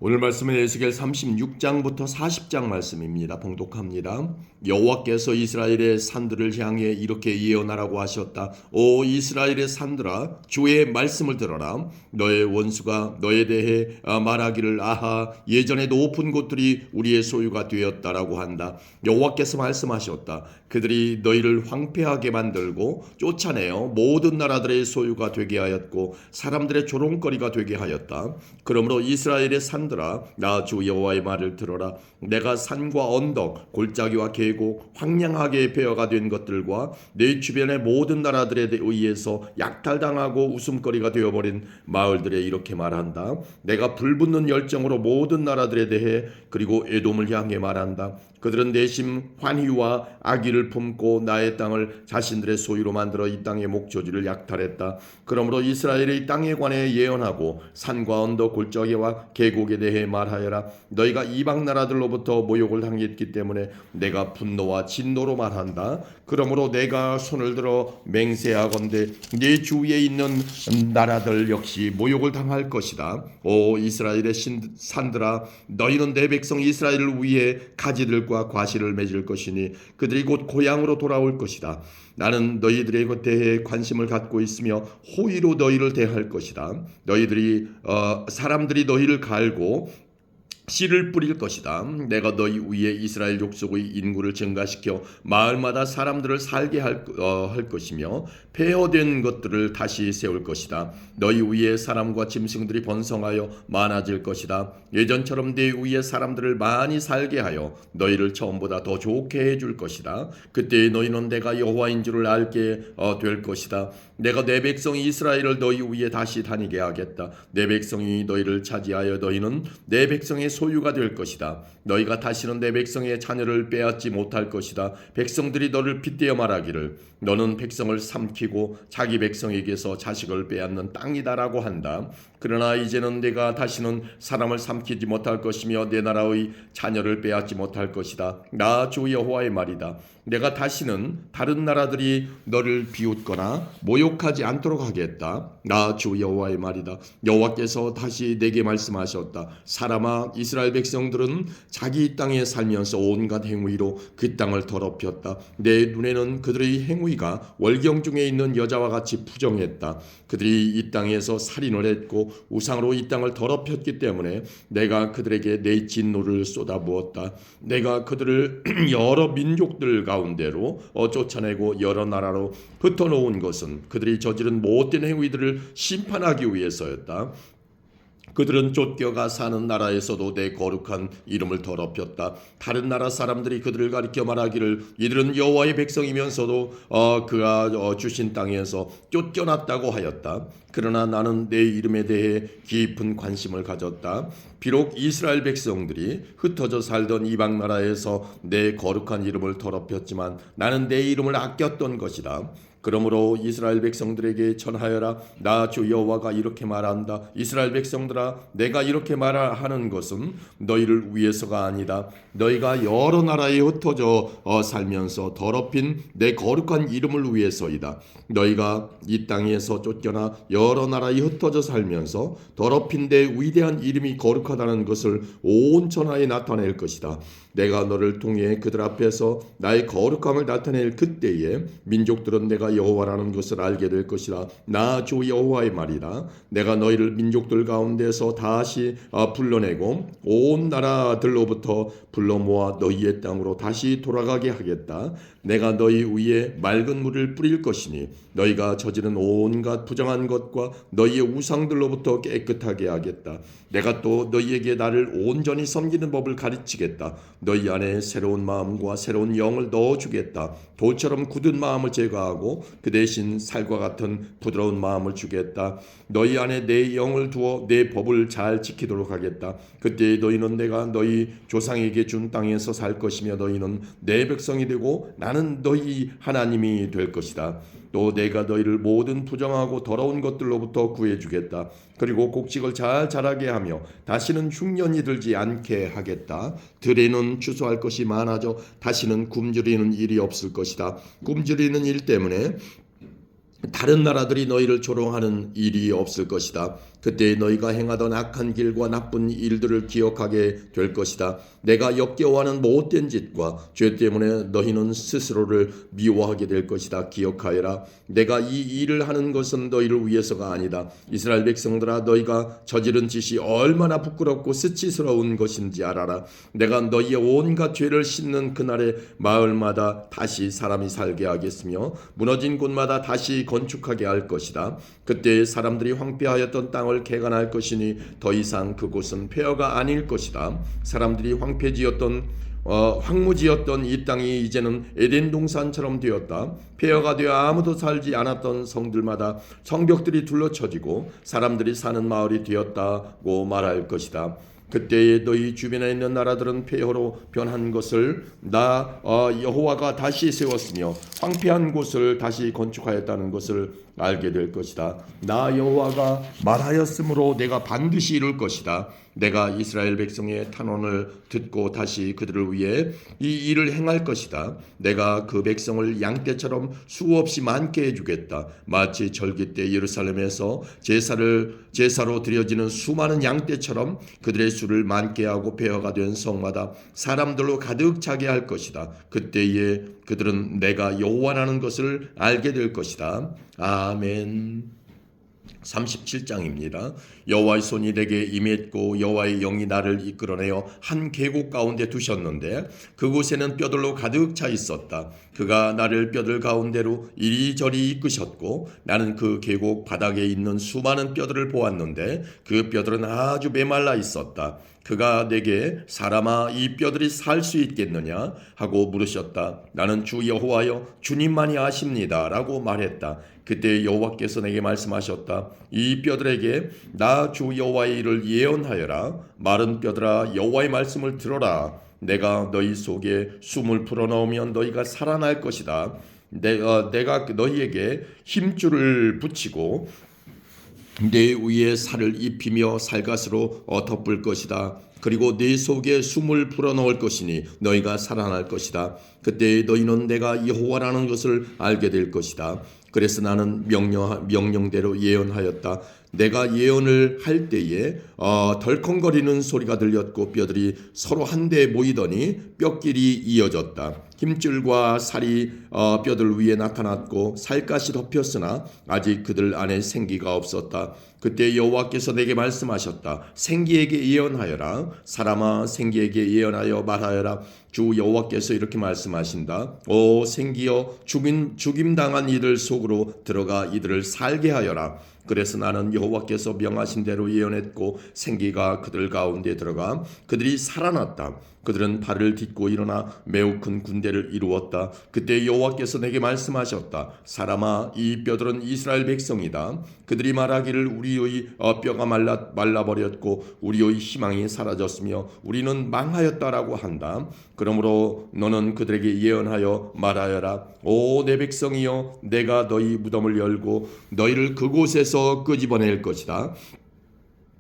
오늘 말씀은 에스겔 36장부터 40장 말씀입니다. 봉독합니다. 여호와께서 이스라엘의 산들을 향해 이렇게 예언하라고 하셨다. 오 이스라엘의 산들아, 주의 말씀을 들어라. 너의 원수가 너에 대해 말하기를 아하, 예전에 높은 곳들이 우리의 소유가 되었다라고 한다. 여호와께서 말씀하셨다. 그들이 너희를 황폐하게 만들고 쫓아내어 모든 나라들의 소유가 되게 하였고 사람들의 조롱거리가 되게 하였다. 그러므로 이스라엘의 산들아, 나 주 여호와의 말을 들어라. 내가 산과 언덕, 골짜기와 계곡, 황량하게 배어가 된 것들과 내 주변의 모든 나라들에 의해서 약탈당하고 웃음거리가 되어버린 마을들에 이렇게 말한다. 내가 불붙는 열정으로 모든 나라들에 대해 그리고 에돔을 향해 말한다. 그들은 내심 환희와 악의를 품고 나의 땅을 자신들의 소유로 만들어 이 땅의 목조지를 약탈했다. 그러므로 이스라엘의 땅에 관해 예언하고 산과 언덕, 골짜기와 계곡에 대해 말하여라. 너희가 이방 나라들로부터 모욕을 당했기 때문에 내가 분노와 진노로 말한다. 그러므로 내가 손을 들어 맹세하건대 네 주위에 있는 나라들 역시 모욕을 당할 것이다. 오 이스라엘의 산들아, 너희는 내 백성 이스라엘을 위해 가지들과 과실을 맺을 것이니 그들이 곧 고향으로 돌아올 것이다. 나는 너희들에 대해 관심을 갖고 있으며 호의로 너희를 대할 것이다. 사람들이 너희를 갈고 씨를 뿌릴 것이다. 내가 너희 위에 이스라엘 족속의 인구를 증가시켜 마을마다 사람들을 살게 할 것이며 폐허된 것들을 다시 세울 것이다. 너희 위에 사람과 짐승들이 번성하여 많아질 것이다. 예전처럼 네 위에 사람들을 많이 살게 하여 너희를 처음보다 더 좋게 해줄 것이다. 그때 너희는 내가 여호와인 줄을 알게 될 것이다. 내가 내 백성 이스라엘을 너희 위에 다시 다니게 하겠다. 내 백성이 너희를 차지하여 너희는 내 백성의 소유가 될 것이다. 너희가 다시는 내 백성의 자녀를 빼앗지 못할 것이다. 백성들이 너를 빗대어 말하기를 너는 백성을 삼키고 자기 백성에게서 자식을 빼앗는 땅이다라고 한다. 그러나 이제는 내가 다시는 사람을 삼키지 못할 것이며 내 나라의 자녀를 빼앗지 못할 것이다. 나 주 여호와의 말이다. 내가 다시는 다른 나라들이 너를 비웃거나 모욕하지 않도록 하겠다. 나 주 여호와의 말이다. 여호와께서 다시 내게 말씀하셨다. 사람아, 이스라엘 백성들은 자기 땅에 살면서 온갖 행위로 그 땅을 더럽혔다. 내 눈에는 그들의 행위가 월경 중에 있는 여자와 같이 부정했다. 그들이 이 땅에서 살인을 했고 우상으로 이 땅을 더럽혔기 때문에 내가 그들에게 내 진노를 쏟아부었다. 내가 그들을 여러 민족들 가운데로 쫓아내고 여러 나라로 흩어놓은 것은 그들이 저지른 못된 행위들을 심판하기 위해서였다. 그들은 쫓겨가 사는 나라에서도 내 거룩한 이름을 더럽혔다. 다른 나라 사람들이 그들을 가리켜 말하기를 이들은 여호와의 백성이면서도 그가 주신 땅에서 쫓겨났다고 하였다. 그러나 나는 내 이름에 대해 깊은 관심을 가졌다. 비록 이스라엘 백성들이 흩어져 살던 이방 나라에서 내 거룩한 이름을 더럽혔지만 나는 내 이름을 아꼈던 것이다. 그러므로 이스라엘 백성들에게 전하여라. 나 주 여호와가 이렇게 말한다. 이스라엘 백성들아, 내가 이렇게 말하는 것은 너희를 위해서가 아니다. 너희가 여러 나라에 흩어져 살면서 더럽힌 내 거룩한 이름을 위해서이다. 너희가 이 땅에서 쫓겨나 여러 나라에 흩어져 살면서 더럽힌 내 위대한 이름이 거룩하다는 것을 온 천하에 나타낼 것이다. 내가 너를 통해 그들 앞에서 나의 거룩함을 나타낼 그때에 민족들은 내가 여호와라는 것을 알게 될 것이라. 나 주 여호와의 말이다. 내가 너희를 민족들 가운데서 다시 불러내고 온 나라들로부터 불러 모아 너희의 땅으로 다시 돌아가게 하겠다. 내가 너희 위에 맑은 물을 뿌릴 것이니 너희가 저지른 온갖 부정한 것과 너희의 우상들로부터 깨끗하게 하겠다. 내가 또 너희에게 나를 온전히 섬기는 법을 가르치겠다. 너희 안에 새로운 마음과 새로운 영을 넣어주겠다. 돌처럼 굳은 마음을 제거하고 그 대신 살과 같은 부드러운 마음을 주겠다. 너희 안에 내 영을 두어 내 법을 잘 지키도록 하겠다. 그때 너희는 내가 너희 조상에게 준 땅에서 살 것이며 너희는 내 백성이 되고 나는 너희 하나님이 될 것이다. 또 내가 너희를 모든 부정하고 더러운 것들로부터 구해주겠다. 그리고 곡식을 잘 자라게 하며 다시는 흉년이 들지 않게 하겠다. 들에는 추수할 것이 많아져 다시는 굶주리는 일이 없을 것이다. 굶주리는 일 때문에 다른 나라들이 너희를 조롱하는 일이 없을 것이다. 그때 너희가 행하던 악한 길과 나쁜 일들을 기억하게 될 것이다. 내가 역겨워하는 못된 짓과 죄 때문에 너희는 스스로를 미워하게 될 것이다. 기억하여라. 내가 이 일을 하는 것은 너희를 위해서가 아니다. 이스라엘 백성들아, 너희가 저지른 짓이 얼마나 부끄럽고 수치스러운 것인지 알아라. 내가 너희의 온갖 죄를 씻는 그날에 마을마다 다시 사람이 살게 하겠으며 무너진 곳마다 다시 건축하게 할 것이다. 그때 사람들이 황폐하였던 땅을 개간할 것이니 더 이상 그곳은 폐허가 아닐 것이다. 사람들이 황무지였던 이 땅이 이제는 에덴 동산처럼 되었다. 폐허가 되어 아무도 살지 않았던 성들마다 성벽들이 둘러쳐지고 사람들이 사는 마을이 되었다고 말할 것이다. 그때에 너희 주변에 있는 나라들은 폐허로 변한 것을 나 여호와가 다시 세웠으며 황폐한 곳을 다시 건축하였다는 것을 알게 될 것이다. 나 여호와가 말하였으므로 내가 반드시 이룰 것이다. 내가 이스라엘 백성의 탄원을 듣고 다시 그들을 위해 이 일을 행할 것이다. 내가 그 백성을 양떼처럼 수없이 많게 해주겠다. 마치 절기 때 예루살렘에서 제사로 드려지는 수많은 양떼처럼 그들의 수를 많게 하고 폐허가 된 성마다 사람들로 가득 차게 할 것이다. 그때에 그들은 내가 여호와라는 것을 알게 될 것이다. 아멘. 37장입니다. 여호와의 손이 내게 임했고 여호와의 영이 나를 이끌어내어 한 계곡 가운데 두셨는데 그곳에는 뼈들로 가득 차 있었다. 그가 나를 뼈들 가운데로 이리저리 이끄셨고 나는 그 계곡 바닥에 있는 수많은 뼈들을 보았는데 그 뼈들은 아주 메말라 있었다. 그가 내게 사람아 이 뼈들이 살 수 있겠느냐 하고 물으셨다. 나는 주 여호와여 주님만이 아십니다 라고 말했다. 그때 여호와께서 내게 말씀하셨다. 이 뼈들에게 나 주 여호와의 일을 예언하여라. 마른 뼈들아 여호와의 말씀을 들어라. 내가 너희 속에 숨을 불어넣으면 너희가 살아날 것이다. 내가 너희에게 힘줄을 붙이고 내 위에 살을 입히며 살갗으로 덮을 것이다. 그리고 네 속에 숨을 불어넣을 것이니 너희가 살아날 것이다. 그때 너희는 내가 여호와라는 것을 알게 될 것이다. 그래서 나는 명령대로 예언하였다. 내가 예언을 할 때에 덜컹거리는 소리가 들렸고 뼈들이 서로 한데 모이더니 뼈끼리 이어졌다. 힘줄과 살이 뼈들 위에 나타났고 살갗이 덮였으나 아직 그들 안에 생기가 없었다. 그때 여호와께서 내게 말씀하셨다. 생기에게 예언하여라. 사람아 생기에게 예언하여 말하여라. 주 여호와께서 이렇게 말씀하신다. 오 생기여 죽임당한 이들 속으로 들어가 이들을 살게 하여라. 그래서 나는 여호와께서 명하신 대로 예언했고 생기가 그들 가운데 들어가 그들이 살아났다. 그들은 발을 딛고 일어나 매우 큰 군대를 이루었다. 그때 여호와께서 내게 말씀하셨다. 사람아 이 뼈들은 이스라엘 백성이다. 그들이 말하기를 우리의 뼈가 말라버렸고 우리의 희망이 사라졌으며 우리는 망하였다라고 한다. 그러므로 너는 그들에게 예언하여 말하여라. 오 내 백성이여 내가 너희 무덤을 열고 너희를 그곳에서 끄집어낼 것이다.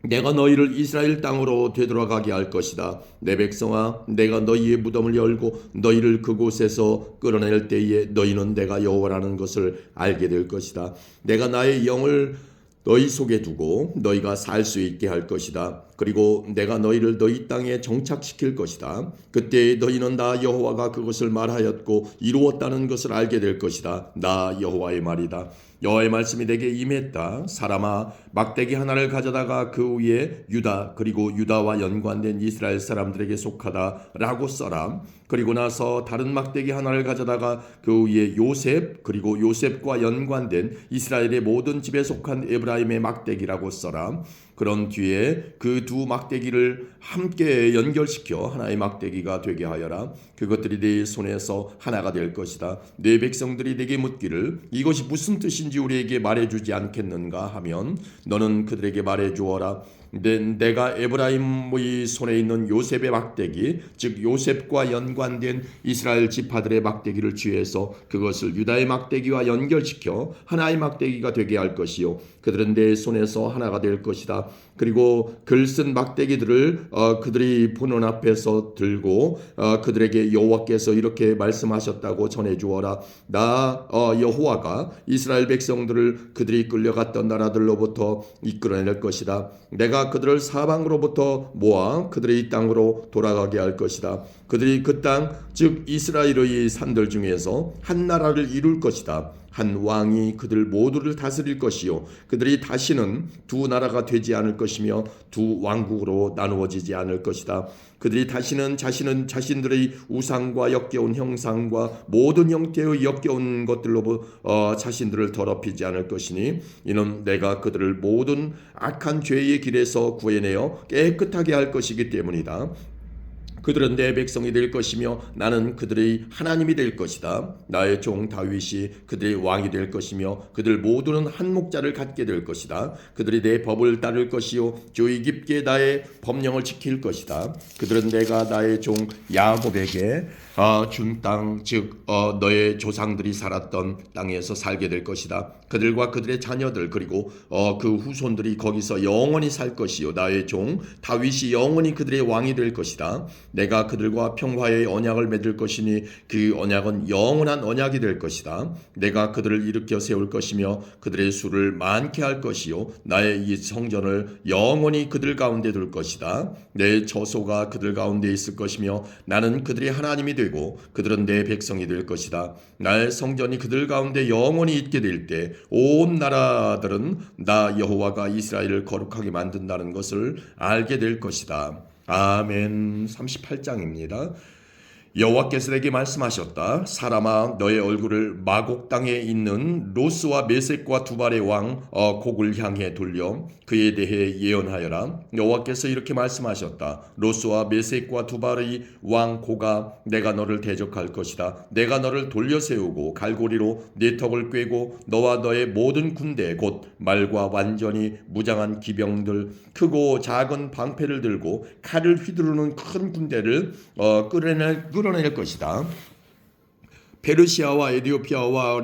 내가 너희를 이스라엘 땅으로 되돌아가게 할 것이다. 내 백성아 내가 너희의 무덤을 열고 너희를 그곳에서 끌어낼 때에 너희는 내가 여호와라는 것을 알게 될 것이다. 내가 나의 영을 너희 속에 두고 너희가 살 수 있게 할 것이다. 그리고 내가 너희를 너희 땅에 정착시킬 것이다. 그때 너희는 나 여호와가 그것을 말하였고 이루었다는 것을 알게 될 것이다. 나 여호와의 말이다. 여호와의 말씀이 내게 임했다. 사람아 막대기 하나를 가져다가 그 위에 유다 그리고 유다와 연관된 이스라엘 사람들에게 속하다라고 써라. 그리고 나서 다른 막대기 하나를 가져다가 그 위에 요셉 그리고 요셉과 연관된 이스라엘의 모든 집에 속한 에브라임의 막대기라고 써라. 그런 뒤에 그 두 막대기를 함께 연결시켜 하나의 막대기가 되게 하여라. 그것들이 네 손에서 하나가 될 것이다. 네 백성들이 내게 묻기를 이것이 무슨 뜻인지 우리에게 말해주지 않겠는가 하면 너는 그들에게 말해주어라. 내가 에브라임의 손에 있는 요셉의 막대기, 즉 요셉과 연관된 이스라엘 지파들의 막대기를 취해서 그것을 유다의 막대기와 연결시켜 하나의 막대기가 되게 할 것이요, 그들은 내 손에서 하나가 될 것이다. 그리고 글쓴 막대기들을 그들이 보는 앞에서 들고 그들에게 여호와께서 이렇게 말씀하셨다고 전해주어라. 나 여호와가 이스라엘 백성들을 그들이 끌려갔던 나라들로부터 이끌어낼 것이다. 내가 그들을 사방으로부터 모아 그들의 이 땅으로 돌아가게 할 것이다. 그들이 그 땅, 즉 이스라엘의 산들 중에서 한 나라를 이룰 것이다. 한 왕이 그들 모두를 다스릴 것이요, 그들이 다시는 두 나라가 되지 않을 것이며 두 왕국으로 나누어지지 않을 것이다. 그들이 다시는 자신들의 우상과 역겨운 형상과 모든 형태의 역겨운 것들로 자신들을 더럽히지 않을 것이니, 이는 내가 그들을 모든 악한 죄의 길에서 구해내어 깨끗하게 할 것이기 때문이다. 그들은 내 백성이 될 것이며 나는 그들의 하나님이 될 것이다. 나의 종 다윗이 그들의 왕이 될 것이며 그들 모두는 한 목자를 갖게 될 것이다. 그들이 내 법을 따를 것이요 주의 깊게 나의 법령을 지킬 것이다. 그들은 내가 나의 종 야곱에게 준 땅, 즉 너의 조상들이 살았던 땅에서 살게 될 것이다. 그들과 그들의 자녀들 그리고 그 후손들이 거기서 영원히 살 것이요, 나의 종 다윗이 영원히 그들의 왕이 될 것이다. 내가 그들과 평화의 언약을 맺을 것이니 그 언약은 영원한 언약이 될 것이다. 내가 그들을 일으켜 세울 것이며 그들의 수를 많게 할 것이요, 나의 이 성전을 영원히 그들 가운데 둘 것이다. 내 저소가 그들 가운데 있을 것이며 나는 그들의 하나님이 되고 그들은 내 백성이 될 것이다. 나의 성전이 그들 가운데 영원히 있게 될 때 온 나라들은 나 여호와가 이스라엘을 거룩하게 만든다는 것을 알게 될 것이다. 아멘. 38장입니다. 여호와께서 내게 말씀하셨다. 사람아, 너의 얼굴을 마곡 땅에 있는 로스와 메섹과 두발의 왕 곡을 향해 돌려 그에 대해 예언하여라. 여호와께서 이렇게 말씀하셨다. 로스와 메섹과 두발의 왕 고가, 내가 너를 대적할 것이다. 내가 너를 돌려 세우고 갈고리로 네 턱을 꿰고 너와 너의 모든 군대 곧 말과 완전히 무장한 기병들, 크고 작은 방패를 들고 칼을 휘두르는 큰 군대를 끌어낼 것이다. 페르시아와 에디오피아와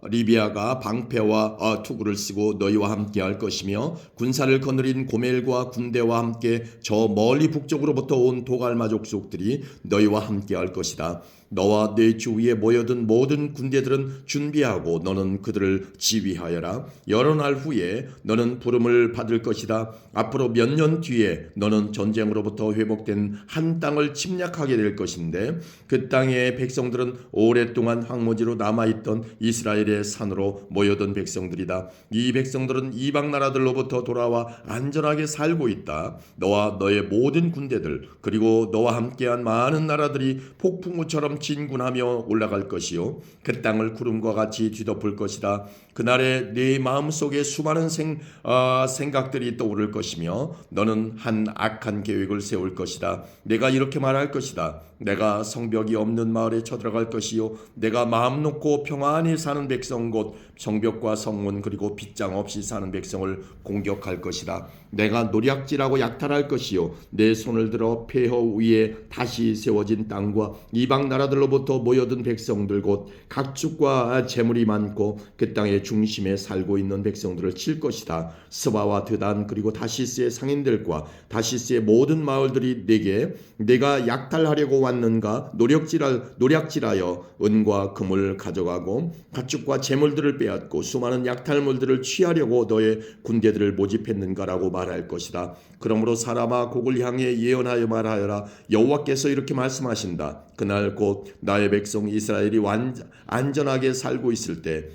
리비아가 방패와 투구를 쓰고 너희와 함께 할 것이며 군사를 거느린 고멜과 군대와 함께 저 멀리 북쪽으로부터 온 도갈마 족속들이 너희와 함께 할 것이다. 너와 네 주위에 모여든 모든 군대들은 준비하고 너는 그들을 지휘하여라. 여러 날 후에 너는 부름을 받을 것이다. 앞으로 몇 년 뒤에 너는 전쟁으로부터 회복된 한 땅을 침략하게 될 것인데 그 땅의 백성들은 오랫동안 황무지로 남아있던 이스라엘의 산으로 모여든 백성들이다. 이 백성들은 이방 나라들로부터 돌아와 안전하게 살고 있다. 너와 너의 모든 군대들 그리고 너와 함께한 많은 나라들이 폭풍우처럼 진군하며 올라갈 것이요, 그 땅을 구름과 같이 뒤덮을 것이다. 그날에 네 마음속에 수많은 생각들이 떠오를 것이며 너는 한 악한 계획을 세울 것이다. 내가 이렇게 말할 것이다. 내가 성벽이 없는 마을에 쳐들어갈 것이요, 내가 마음 놓고 평안히 사는 백성 곧 성벽과 성문 그리고 빗장 없이 사는 백성을 공격할 것이다. 내가 노략질하고 약탈할 것이요, 내 손을 들어 폐허 위에 다시 세워진 땅과 이방 나라들로부터 모여든 백성들 곧 각축과 재물이 많고 그 땅의 중심에 살고 있는 백성들을 칠 것이다. 스바와 드단 그리고 다시스의 상인들과 다시스의 모든 마을들이 내가 약탈하려고 왔는가 노략질하여 은과 금을 가져가고 가축과 재물들을 빼앗고 수많은 약탈물들을 취하려고 너의 군대들을 모집했는가라고 말할 것이다. 그러므로 사람아, 곡을 향해 예언하여 말하여라. 여호와께서 이렇게 말씀하신다. 그날 곧 나의 백성 이스라엘이 안전하게 살고 있을 때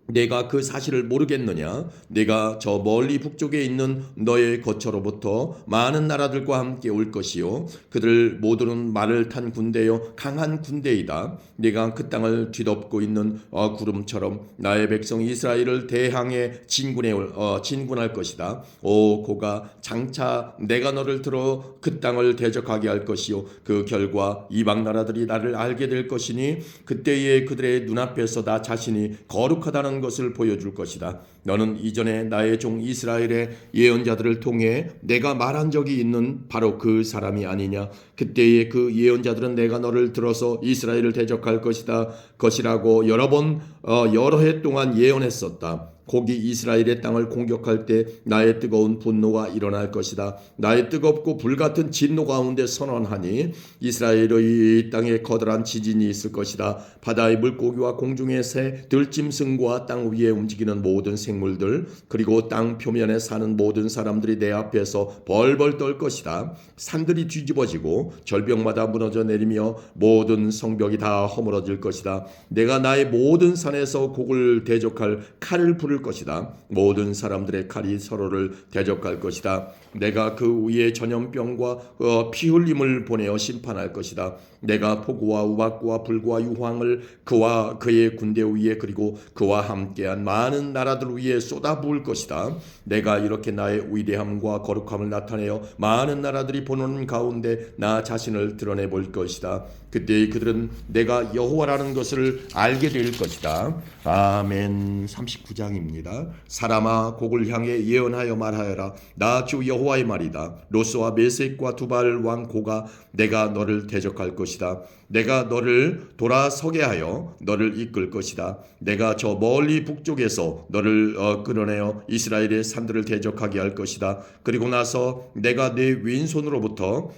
내가 그 사실을 모르겠느냐? 내가 저 멀리 북쪽에 있는 너의 거처로부터 많은 나라들과 함께 올 것이요, 그들 모두는 말을 탄 군대요 강한 군대이다. 내가 그 땅을 뒤덮고 있는 구름처럼 나의 백성 이스라엘을 대항해 진군할 것이다. 오 고가, 장차 내가 너를 들어 그 땅을 대적하게 할 것이요, 그 결과 이방 나라들이 나를 알게 될 것이니 그때에 그들의 눈앞에서 나 자신이 거룩하다는 하는 것을 보여줄 것이다. 너는 이전에 나의 종 이스라엘의 예언자들을 통해 내가 말한 적이 있는 바로 그 사람이 아니냐. 그때의 그 예언자들은 내가 너를 들어서 이스라엘을 대적할 것이라고 여러 해 동안 예언했었다. 곡이 이스라엘의 땅을 공격할 때 나의 뜨거운 분노가 일어날 것이다. 나의 뜨겁고 불같은 진노 가운데 선언하니 이스라엘의 땅에 커다란 지진이 있을 것이다. 바다의 물고기와 공중의 새, 들짐승과 땅 위에 움직이는 모든 생물들, 그리고 땅 표면에 사는 모든 사람들이 내 앞에서 벌벌 떨 것이다. 산들이 뒤집어지고 절벽마다 무너져 내리며 모든 성벽이 다 허물어질 것이다. 내가 나의 모든 산에서 곡을 대적할 칼을 부를 것이다. 모든 사람들의 칼이 서로를 대적할 것이다. 내가 그 위에 전염병과 피 흘림을 보내어 심판할 것이다. 내가 폭우와 우박과 불과 유황을 그와 그의 군대 위에 그리고 그와 함께한 많은 나라들 위에 쏟아부을 것이다. 내가 이렇게 나의 위대함과 거룩함을 나타내어 많은 나라들이 보는 가운데 나 자신을 드러내 볼 것이다. 그때 그들은 내가 여호와라는 것을 알게 될 것이다. 아멘. 39장입니다. 사람아, 곡을 향해 예언하여 말하여라. 나 주 여호와의 말이다. 로스와 메섹과 두발 왕 고가 내가 너를 대적할 것이다. 내가 너를 돌아서게 하여 너를 이끌 것이다. 내가 저 멀리 북쪽에서 너를 끌어내어 이스라엘의 산들을 대적하게 할 것이다. 그리고 나서 내가 내 왼손으로부터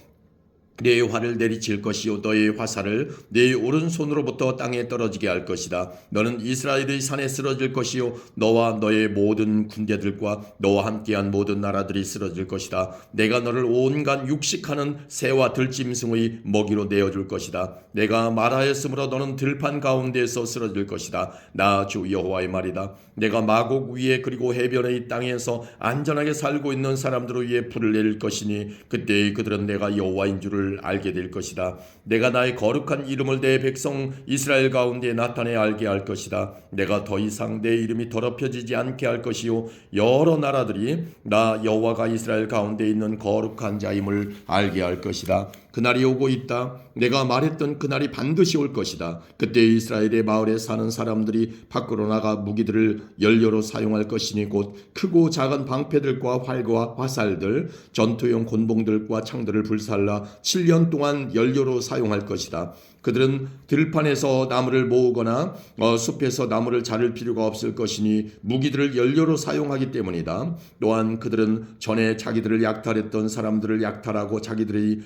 내 활을 내리칠 것이요 너의 화살을 내 오른손으로부터 땅에 떨어지게 할 것이다. 너는 이스라엘의 산에 쓰러질 것이요 너와 너의 모든 군대들과 너와 함께한 모든 나라들이 쓰러질 것이다. 내가 너를 온갖 육식하는 새와 들짐승의 먹이로 내어줄 것이다. 내가 말하였으므로 너는 들판 가운데에서 쓰러질 것이다. 나 주 여호와의 말이다. 내가 마곡 위에 그리고 해변의 땅에서 안전하게 살고 있는 사람들을 위해 불을 내릴 것이니 그때 그들은 내가 여호와인 줄을 알게 될 것이다. 내가 나의 거룩한 이름을 내 백성 이스라엘 가운데 나타내 알게 할 것이다. 내가 더 이상 내 이름이 더럽혀지지 않게 할 것이요 여러 나라들이 나 여호와가 이스라엘 가운데 있는 거룩한 자임을 알게 할 것이다. 그날이 오고 있다. 내가 말했던 그날이 반드시 올 것이다. 그때 이스라엘의 마을에 사는 사람들이 밖으로 나가 무기들을 연료로 사용할 것이니 곧 크고 작은 방패들과 활과 화살들, 전투용 곤봉들과 창들을 불살라 7년 동안 연료로 사용할 것이다. 그들은 들판에서 나무를 모으거나 숲에서 나무를 자를 필요가 없을 것이니 무기들을 연료로 사용하기 때문이다. 또한 그들은 전에 자기들을 약탈했던 사람들을 약탈하고 자기들의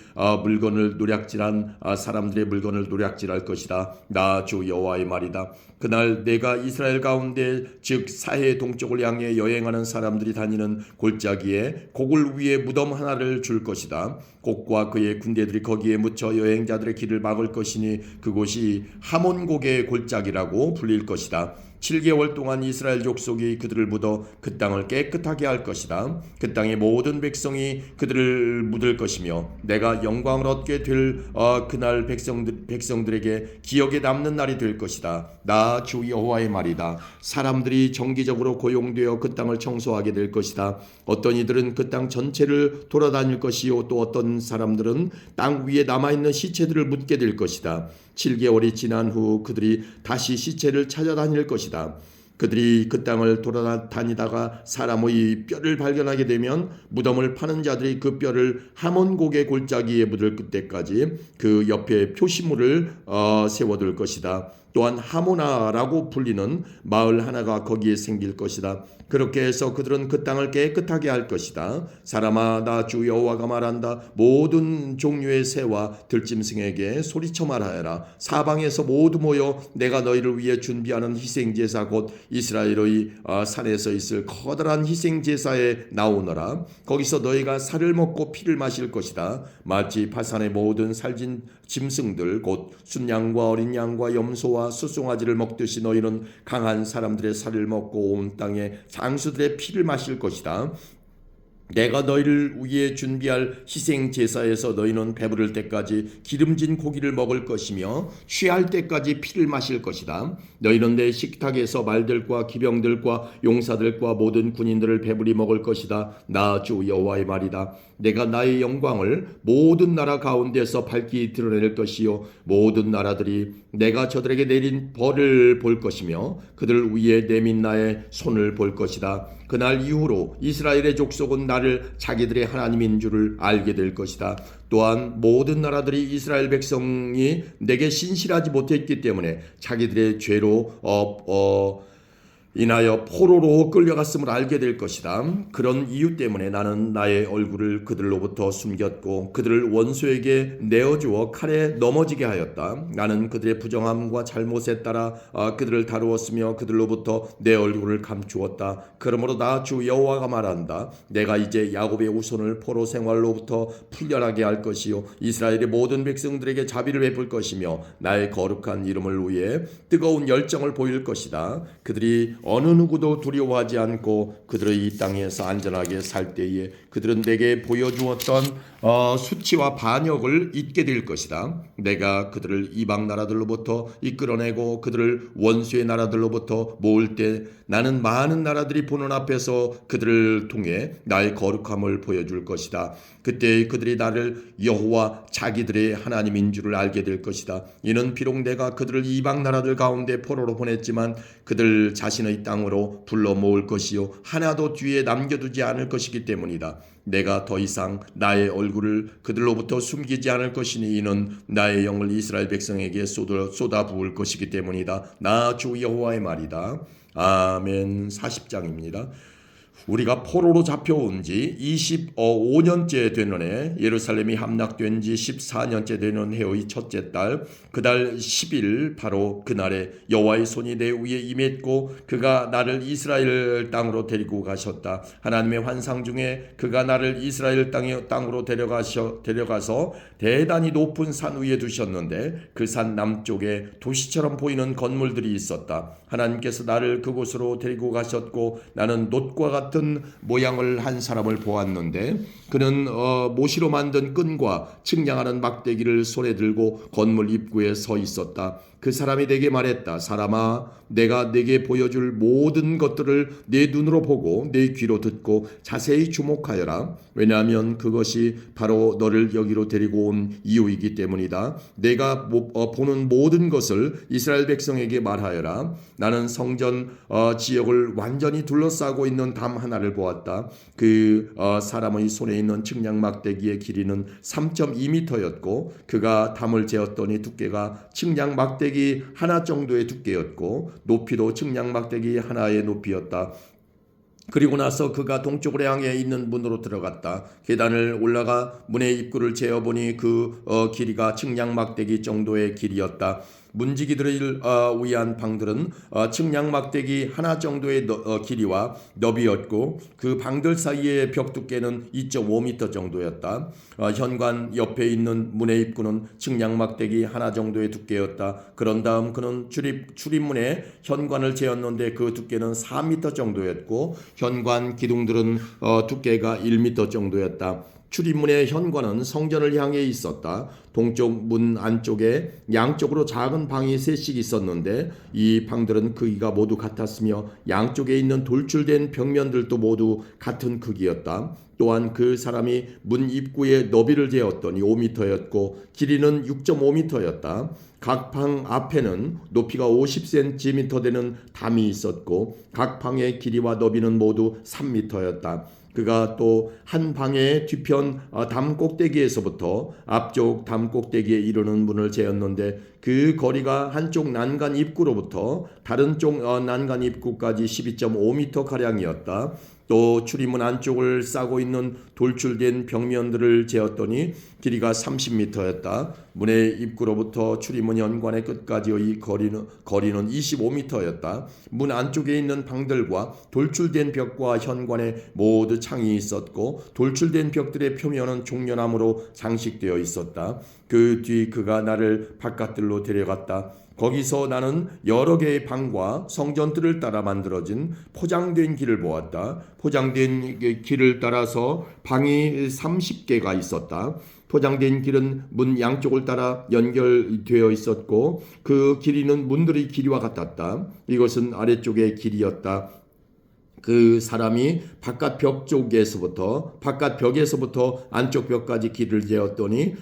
물건을 노략질한 사람들의 물건을 노략질할 것이다. 나 주 여호와의 말이다. 그날 내가 이스라엘 가운데 즉 사해 동쪽을 향해 여행하는 사람들이 다니는 골짜기에 곡을 위에 무덤 하나를 줄 것이다. 곡과 그의 군대들이 거기에 묻혀 여행자들의 길을 막을 것이니 그곳이 하몬곡의 골짜기라고 불릴 것이다. 7개월 동안 이스라엘 족속이 그들을 묻어 그 땅을 깨끗하게 할 것이다. 그 땅의 모든 백성이 그들을 묻을 것이며 내가 영광을 얻게 될 그날 백성들에게 기억에 남는 날이 될 것이다. 나 주 여호와의 말이다. 사람들이 정기적으로 고용되어 그 땅을 청소하게 될 것이다. 어떤 이들은 그 땅 전체를 돌아다닐 것이요 또 어떤 사람들은 땅 위에 남아있는 시체들을 묻게 될 것이다. 7개월이 지난 후 그들이 다시 시체를 찾아다닐 것이다. 그들이 그 땅을 돌아다니다가 사람의 뼈를 발견하게 되면 무덤을 파는 자들이 그 뼈를 하몬곡의 골짜기에 묻을 그때까지 그 옆에 표시물을 세워둘 것이다. 또한 하모나라고 불리는 마을 하나가 거기에 생길 것이다. 그렇게 해서 그들은 그 땅을 깨끗하게 할 것이다. 사람아, 나 주 여호와가 말한다. 모든 종류의 새와 들짐승에게 소리쳐 말하여라. 사방에서 모두 모여 내가 너희를 위해 준비하는 희생제사 곧 이스라엘의 산에서 있을 커다란 희생제사에 나오너라. 거기서 너희가 살을 먹고 피를 마실 것이다. 마치 바산의 모든 살진 짐승들 곧 순양과 어린 양과 염소와 수송아지를 먹듯이 너희는 강한 사람들의 살을 먹고 온 땅에 장수들의 피를 마실 것이다. 내가 너희를 위해 준비할 희생 제사에서 너희는 배부를 때까지 기름진 고기를 먹을 것이며 취할 때까지 피를 마실 것이다. 너희는 내 식탁에서 말들과 기병들과 용사들과 모든 군인들을 배부리 먹을 것이다. 나 주 여호와의 말이다. 내가 나의 영광을 모든 나라 가운데서 밝히 드러낼 것이요 모든 나라들이 내가 저들에게 내린 벌을 볼 것이며 그들 위에 내민 나의 손을 볼 것이다. 그날 이후로 이스라엘의 족속은 나를 자기들의 하나님인 줄을 알게 될 것이다. 또한 모든 나라들이 이스라엘 백성이 내게 신실하지 못했기 때문에 자기들의 죄로 인하여 포로로 끌려갔음을 알게 될 것이다. 그런 이유 때문에 나는 나의 얼굴을 그들로부터 숨겼고 그들을 원수에게 내어주어 칼에 넘어지게 하였다. 나는 그들의 부정함과 잘못에 따라 그들을 다루었으며 그들로부터 내 얼굴을 감추었다. 그러므로 나 주 여호와가 말한다. 내가 이제 야곱의 후손을 포로 생활로부터 풀려나게 할 것이요 이스라엘의 모든 백성들에게 자비를 베풀 것이며 나의 거룩한 이름을 위해 뜨거운 열정을 보일 것이다. 그들이 어느 누구도 두려워하지 않고 그들의 이 땅에서 안전하게 살 때에 그들은 내게 보여주었던 수치와 반역을 잊게 될 것이다. 내가 그들을 이방 나라들로부터 이끌어내고 그들을 원수의 나라들로부터 모을 때 나는 많은 나라들이 보는 앞에서 그들을 통해 나의 거룩함을 보여줄 것이다. 그때 그들이 나를 여호와 자기들의 하나님인 줄을 알게 될 것이다. 이는 비록 내가 그들을 이방 나라들 가운데 포로로 보냈지만 그들 자신의 땅으로 불러 모을 것이요 하나도 뒤에 남겨두지 않을 것이기 때문이다. 내가 더 이상 나의 얼굴을 그들로부터 숨기지 않을 것이니 이는 나의 영을 이스라엘 백성에게 쏟아부을 것이기 때문이다. 나 주 여호와의 말이다. 아멘. 40장입니다. 우리가 포로로 잡혀온 지 25년째 되는 해, 예루살렘이 함락된 지 14년째 되는 해의 첫째 달, 그달 10일 바로 그날에 여호와의 손이 내 위에 임했고 그가 나를 이스라엘 땅으로 데리고 가셨다. 하나님의 환상 중에 그가 나를 이스라엘 땅으로 데려가서 대단히 높은 산 위에 두셨는데 그 산 남쪽에 도시처럼 보이는 건물들이 있었다. 하나님께서 나를 그곳으로 데리고 가셨고 나는 놋과 같은 모양을 한 사람을 보았는데 그는 모시로 만든 끈과 측량하는 막대기를 손에 들고 건물 입구에 서 있었다. 그 사람이 내게 말했다. 사람아, 내가 내게 보여줄 모든 것들을 내 눈으로 보고 내 귀로 듣고 자세히 주목하여라. 왜냐하면 그것이 바로 너를 여기로 데리고 온 이유이기 때문이다. 내가 보는 모든 것을 이스라엘 백성에게 말하여라. 나는 성전 지역을 완전히 둘러싸고 있는 담 하나를 보았다. 그 사람의 손에 있는 측량 막대기의 길이는 3.2m였고 그가 담을 재었더니 두께가 측량 막대기 하나 정도의 두께였고 높이도 측량 막대기 하나의 높이였다. 그리고 나서 그가 동쪽으로 향해 있는 문으로 들어갔다. 계단을 올라가 문의 입구를 재어보니 그 길이가 측량 막대기 정도의 길이었다. 문지기들을 위한 방들은 측량 막대기 하나 정도의 길이와 너비였고 그 방들 사이의 벽 두께는 2.5m 정도였다. 현관 옆에 있는 문의 입구는 측량 막대기 하나 정도의 두께였다. 그런 다음 그는 출입문에 현관을 재었는데 그 두께는 4m 정도였고 현관 기둥들은 두께가 1m 정도였다. 출입문의 현관은 성전을 향해 있었다. 동쪽 문 안쪽에 양쪽으로 작은 방이 셋씩 있었는데 이 방들은 크기가 모두 같았으며 양쪽에 있는 돌출된 벽면들도 모두 같은 크기였다. 또한 그 사람이 문 입구에 너비를 재었더니 5m였고 길이는 6.5m였다. 각 방 앞에는 높이가 50cm 되는 담이 있었고 각 방의 길이와 너비는 모두 3m였다. 그가 또 한 방의 뒤편 담 꼭대기에서부터 앞쪽 담 꼭대기에 이르는 문을 재었는데 그 거리가 한쪽 난간 입구로부터 다른 쪽 난간 입구까지 12.5m가량이었다. 또 출입문 안쪽을 싸고 있는 돌출된 벽면들을 재었더니 길이가 30m였다. 문의 입구로부터 출입문 현관의 끝까지의 거리는 25m였다. 문 안쪽에 있는 방들과 돌출된 벽과 현관에 모두 창이 있었고 돌출된 벽들의 표면은 종려나무로 장식되어 있었다. 그 뒤 그가 나를 바깥들로 데려갔다. 거기서 나는 여러 개의 방과 성전들을 따라 만들어진 포장된 길을 보았다. 포장된 길을 따라서 방이 30개가 있었다. 포장된 길은 문 양쪽을 따라 연결되어 있었고 그 길이는 문들의 길이와 같았다. 이것은 아래쪽의 길이었다. 그 사람이 바깥 벽에서부터 안쪽 벽까지 길을 재었더니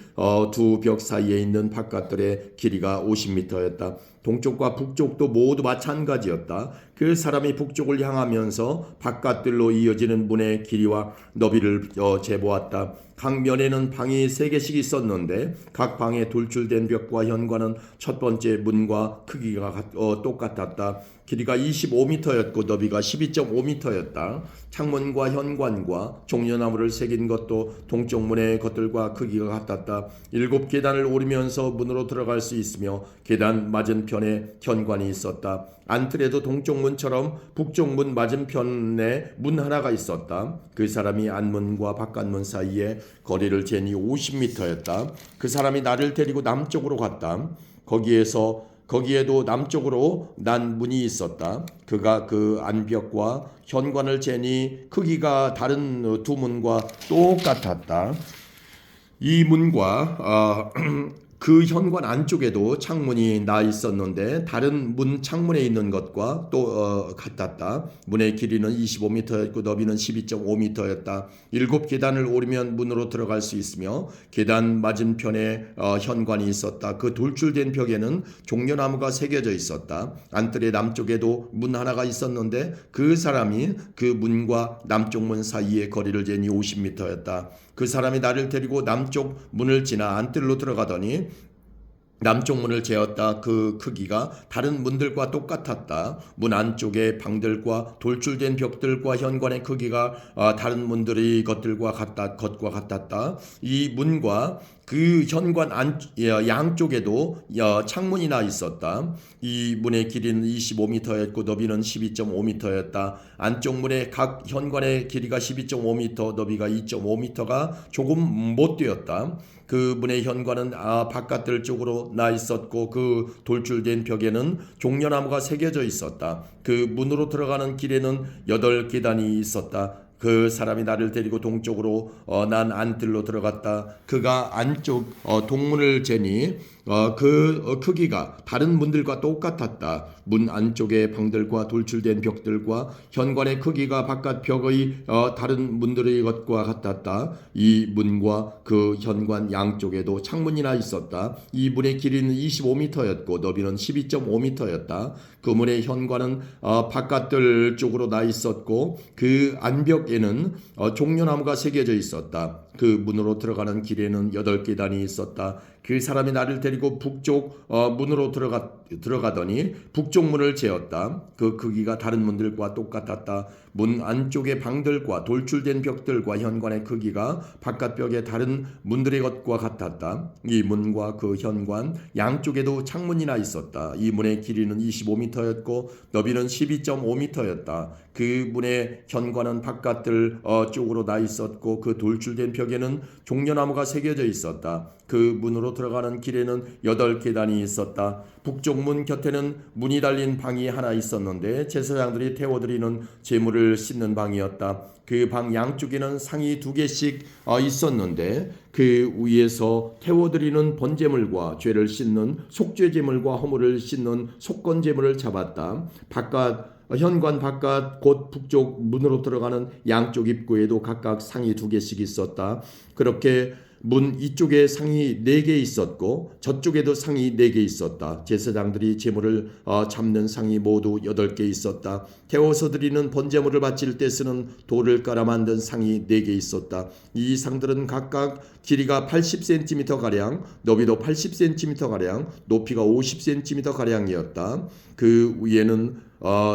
두 벽 사이에 있는 바깥들의 길이가 50m였다. 동쪽과 북쪽도 모두 마찬가지였다. 그 사람이 북쪽을 향하면서 바깥들로 이어지는 문의 길이와 너비를 재보았다. 각 면에는 방이 3개씩 있었는데 각 방에 돌출된 벽과 현관은 첫 번째 문과 크기가 똑같았다. 길이가 25m였고 너비가 12.5m였다. 창문과 현관과 종려나무를 새긴 것도 동쪽 문의 것들과 크기가 같았다. 7계단을 오르면서 문으로 들어갈 수 있으며 계단 맞은편에 현관이 있었다. 안틀에도 동쪽 문처럼 북쪽 문 맞은편에 문 하나가 있었다. 그 사람이 안문과 바깥문 사이에 거리를 재니 50m였다. 그 사람이 나를 데리고 남쪽으로 갔다. 거기에도 남쪽으로 난 문이 있었다. 그가 그 안벽과 현관을 재니 크기가 다른 두 문과 똑같았다. 이 문과 그 현관 안쪽에도 창문이 나 있었는데 다른 문 창문에 있는 것과 또 같았다. 문의 길이는 25m였고 너비는 12.5m였다. 7계단을 오르면 문으로 들어갈 수 있으며 계단 맞은편에 현관이 있었다. 그 돌출된 벽에는 종려나무가 새겨져 있었다. 안뜰의 남쪽에도 문 하나가 있었는데 그 사람이 그 문과 남쪽 문 사이의 거리를 재니 50m였다. 그 사람이 나를 데리고 남쪽 문을 지나 안뜰로 들어가더니 남쪽 문을 재었다. 그 크기가 다른 문들과 똑같았다. 문 안쪽의 방들과 돌출된 벽들과 현관의 크기가 다른 문들의 것과 같았다. 이 문과 그 현관 양쪽에도 창문이나 있었다. 이 문의 길이는 25m였고 너비는 12.5m였다. 안쪽 문의 각 현관의 길이가 12.5m, 너비가 2.5m가 조금 못 되었다. 그 문의 현관은 바깥들 쪽으로 나 있었고 그 돌출된 벽에는 종려나무가 새겨져 있었다. 그 문으로 들어가는 길에는 8계단이 있었다. 그 사람이 나를 데리고 동쪽으로 난 안뜰로 들어갔다. 그가 안쪽 동문을 재니 그 크기가 다른 문들과 똑같았다. 문 안쪽의 방들과 돌출된 벽들과 현관의 크기가 바깥 벽의 다른 문들의 것과 같았다. 이 문과 그 현관 양쪽에도 창문이나 있었다. 이 문의 길이는 25m였고 너비는 12.5m였다. 그 문의 현관은 바깥들 쪽으로 나 있었고 그 안벽에는 종려나무가 새겨져 있었다. 그 문으로 들어가는 길에는 8계단이 있었다. 그 사람이 나를 데리고 북쪽 문으로 들어가더니 북쪽 문을 재었다. 그 크기가 다른 문들과 똑같았다. 문 안쪽의 방들과 돌출된 벽들과 현관의 크기가 바깥 벽의 다른 문들의 것과 같았다. 이 문과 그 현관 양쪽에도 창문이나 있었다. 이 문의 길이는 25m였고 너비는 12.5m였다. 그 문의 현관은 바깥들 쪽으로 나 있었고 그 돌출된 벽에는 종려나무가 새겨져 있었다. 그 문으로 들어가는 길에는 8계단이 있었다. 북쪽 문 곁에는 문이 달린 방이 하나 있었는데 제사장들이 태워드리는 제물을 씻는 방이었다. 그 방 양쪽에는 상이 2개씩 있었는데 그 위에서 태워드리는 번제물과 죄를 씻는 속죄제물과 허물을 씻는 속건제물을 잡았다. 현관 바깥 곧 북쪽 문으로 들어가는 양쪽 입구에도 각각 상이 2개씩 있었다. 그렇게 문 이쪽에 상이 4개 있었고 저쪽에도 상이 4개 있었다. 제사장들이 제물을 잡는 상이 모두 8개 있었다. 태워서 드리는 번제물을 바칠 때 쓰는 돌을 깔아 만든 상이 4개 있었다. 이 상들은 각각 길이가 80cm가량, 너비도 80cm가량, 높이가 50cm가량이었다. 그 위에는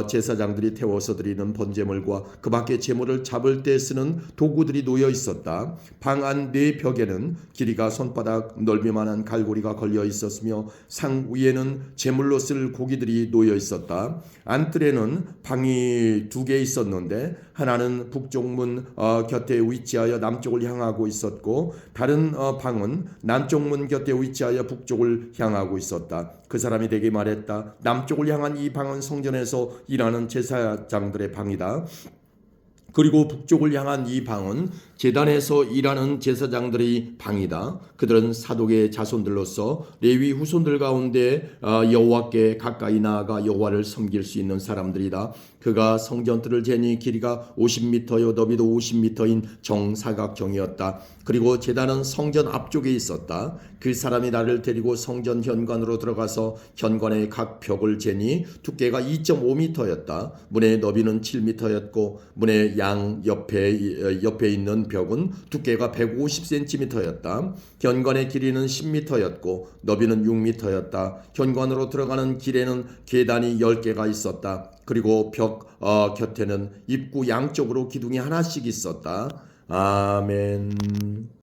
제사장들이 태워서 드리는 번제물과 그 밖에 제물을 잡을 때 쓰는 도구들이 놓여 있었다. 방 안 4벽에는 길이가 손바닥 넓이만한 갈고리가 걸려 있었으며 상 위에는 제물로 쓸 고기들이 놓여 있었다. 안뜰에는 방이 2개 있었는데 하나는 북쪽 문 곁에 위치하여 남쪽을 향하고 있었고 다른 방은 남쪽 문 곁에 위치하여 북쪽을 향하고 있었다. 그 사람이 내게 말했다. 남쪽을 향한 이 방은 성전에서 일하는 제사장들의 방이다. 그리고 북쪽을 향한 이 방은 제단에서 일하는 제사장들의 방이다. 그들은 사독의 자손들로서 레위 후손들 가운데 여호와께 가까이 나아가 여호와를 섬길 수 있는 사람들이다. 그가 성전뜰을 재니 길이가 50m요 너비도 50m인 정사각형이었다. 그리고 제단은 성전 앞쪽에 있었다. 그 사람이 나를 데리고 성전 현관으로 들어가서 현관의 각 벽을 재니 두께가 2.5m였다. 문의 너비는 7m였고 문의 양 옆에 있는 벽은 두께가 150cm였다. 현관의 길이는 10m였고 너비는 6m였다. 현관으로 들어가는 길에는 계단이 10개가 있었다. 그리고 벽 곁에는 입구 양쪽으로 기둥이 하나씩 있었다. 아멘.